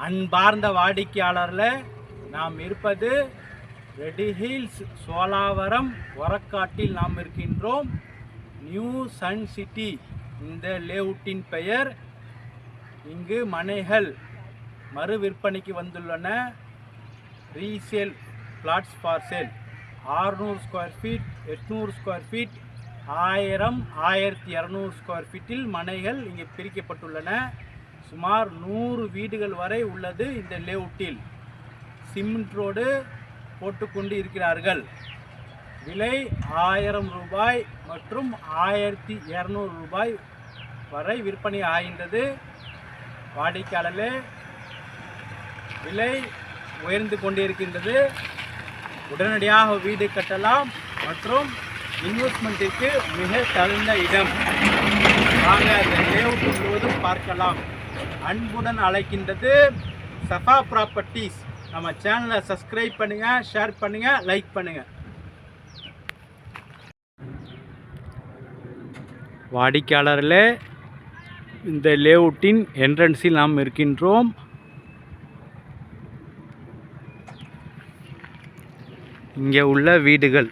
அன்பார்ந்த வாடிக்கையாளரில் நாம் இருப்பது ரெடி ஹில்ஸ் சோலாவரம் ஒரக்காட்டில் நாம் இருக்கின்றோம். நியூ சன் சிட்டி இந்த லேஅவுட்டின் பெயர். இங்கு மனைகள் மறு விற்பனைக்கு வந்துள்ளன. Resale flats for sale 600 square feet, 800 square feet, 1000, 1200 square ஃபீட்டில் மனைகள் இங்கே பிரிக்கப்பட்டுள்ளன. சுமார் 100 வீடுகள் வரை உள்ளது இந்த லேஅவுட்டில். சிமெண்ட் ரோடு போட்டுக்கொண்டு இருக்கிறார்கள். விலை 1000 ரூபாய் மற்றும் 1200 ரூபாய் வரை விற்பனை ஆகின்றது. வாடிக்கையாளர்களே, விலை உயர்ந்து கொண்டிருக்கின்றது. உடனடியாக வீடு கட்டலாம் மற்றும் இன்வெஸ்ட்மெண்ட்டிற்கு மிக தகுந்த இடம். நாங்கள் அந்த லேஅவுட் முழுவதும் பார்க்கலாம். அன்புடன் அழைக்கின்றது சஃபா ப்ராப்பர்ட்டிஸ். நம்ம சேனலை சப்ஸ்கிரைப் பண்ணுங்கள், ஷேர் பண்ணுங்கள், லைக் பண்ணுங்கள். வாடிக்கையாளர்களே, இந்த லேஅவுட்டின் என்ட்ரன்ஸில் நாம் இருக்கின்றோம். இங்கே உள்ள வீடுகள்,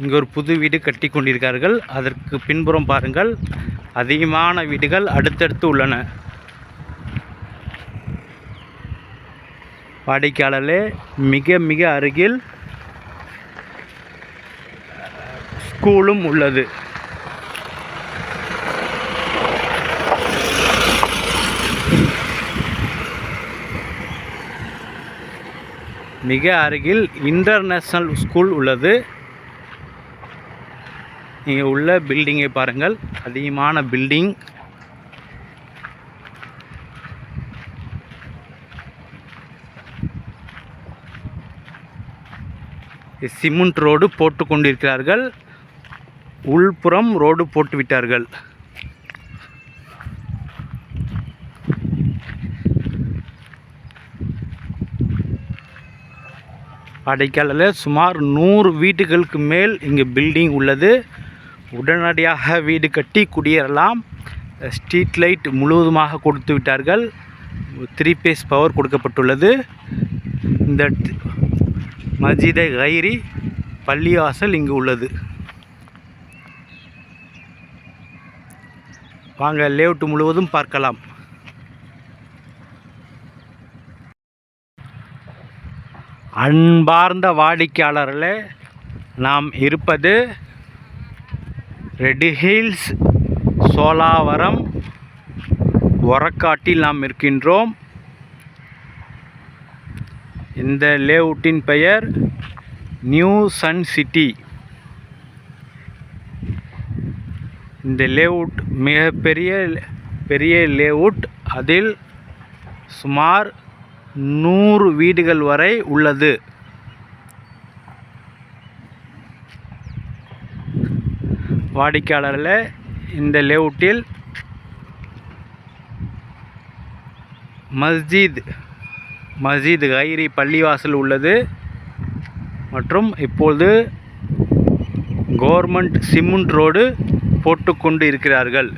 இங்கே ஒரு புது வீடு கட்டி கொண்டிருக்கார்கள். அதற்கு பின்புறம் பாருங்கள், அதிகமான வீடுகள் அடுத்தடுத்து உள்ளன. வாடிக்கையாளர்களே, மிக மிக அருகில் ஸ்கூலும் உள்ளது. மிக அருகில் இன்டர்நேஷ்னல் ஸ்கூல் உள்ளது. இங்கே உள்ள பில்டிங்கை பாருங்கள், அதிகமான பில்டிங். சிமெண்ட் ரோடு போட்டு கொண்டிருக்கிறார்கள். உள்புறம் ரோடு போட்டு விட்டார்கள். வாடிக்கையாளரில் சுமார் 100 வீடுகளுக்கு மேல் இங்கு பில்டிங் உள்ளது. உடனடியாக வீடு கட்டி குடியேறலாம். ஸ்ட்ரீட் லைட் முழுவதுமாக கொடுத்து விட்டார்கள். 3 பேஸ் பவர் கொடுக்கப்பட்டுள்ளது. இந்த மஸ்ஜிதை கைரி பள்ளிவாசல் இங்கு உள்ளது. வாங்க லேஅவுட் முழுவதும் பார்க்கலாம். அன்பார்ந்த வாடிக்கையாளர்களே, நாம் இருப்பது ரெடி ஹில்ஸ் சோலாவரம் ஒரக்காட்டில் நாம் இருக்கின்றோம். இந்த லேஅவுட்டின் பெயர் நியூ சன் சிட்டி. இந்த லேஅவுட் பெரிய லேஅவுட். அதில் சுமார் 100 வீடுகள் வரை உள்ளது. வாடிக்கையாளர்களே, இந்த லேஅவுட்டில் மஸ்ஜித் கைரி பள்ளிவாசல் உள்ளது. மற்றும் இப்பொழுது கவர்மெண்ட் சிமெண்ட் ரோடு போட்டுக்கொண்டு இருக்கிறார்கள்.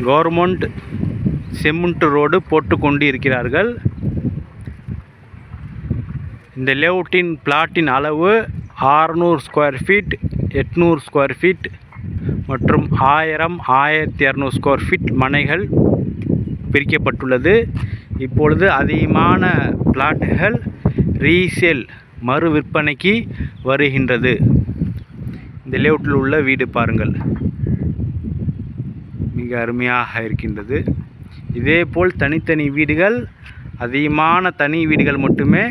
கவர்மெண்ட் சிமெண்ட் ரோடு போட்டுக்கொண்டு இருக்கிறார்கள். இந்த லேஅவுட்டின் பிளாட்டின் அளவு 600 ஸ்கொயர் ஃபீட், 800 ஸ்கொயர் ஃபீட் மற்றும் 1000, 1200 ஸ்கொயர் ஃபீட் மனைகள் பிரிக்கப்பட்டுள்ளது. இப்பொழுது அதிகமான பிளாட்டுகள் ரீசேல் மறு விற்பனைக்கு வருகின்றது. இந்த லேஅவுட்டில் உள்ள வீடு பாருங்கள், மிக அருமையாக இருக்கின்றது. இதேபோல் தனித்தனி வீடுகள், அதிகமான தனி வீடுகள் மட்டுமே.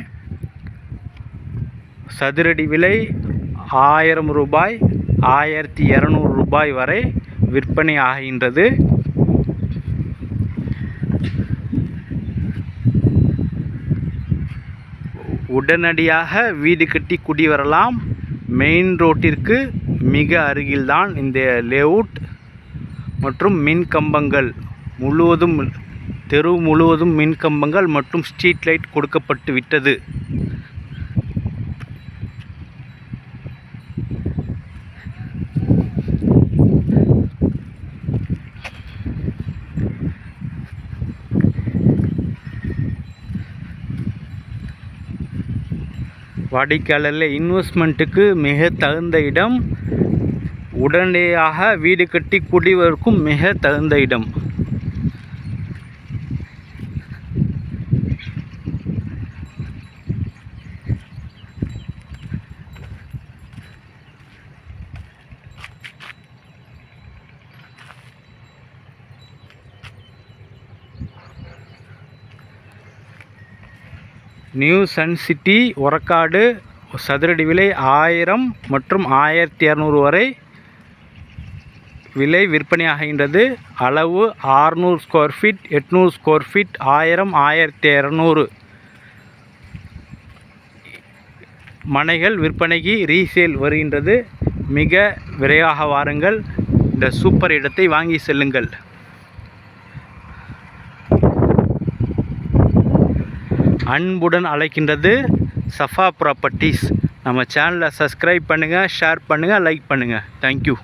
சதுரடி விலை 1000 ரூபாய், 1200 ரூபாய் வரை விற்பனை ஆகின்றது. உடனடியாக வீடு கட்டி குடி வரலாம். மெயின் ரோட்டிற்கு மிக அருகில்தான் இந்த லேஅவுட். மற்றும் மின் கம்பங்கள் முழுவதும், தெரு முழுவதும் மின் கம்பங்கள் மற்றும் ஸ்ட்ரீட் லைட் கொடுக்கப்பட்டு விட்டது. வாடிக்கையாளர்கள் இன்வெஸ்ட்மெண்ட்டுக்கு மிக தகுந்த இடம், உடனடியாக வீடு கட்டி குடிவருக்கும் மிக தகுந்த இடம். நியூ சன் சிட்டி ஒரக்காடு சதுரடி விலை 1000 மற்றும் 1200 வரை விலை விற்பனையாகின்றது. அளவு 600 ஸ்கொயர் ஃபீட், 800 ஸ்கொயர் ஃபீட், 1000, 1200 மனைகள் விற்பனைக்கு ரீசேல் வருகின்றது. மிக விரைவாக வாருங்கள், இந்த சூப்பர் இடத்தை வாங்கி செல்லுங்கள். அன்புடன் அழைக்கின்றது சஃபா ப்ராப்பர்ட்டிஸ். நம்ம சேனலை சப்ஸ்கிரைப் பண்ணுங்கள், ஷேர் பண்ணுங்கள், லைக் பண்ணுங்கள். தேங்க்யூ.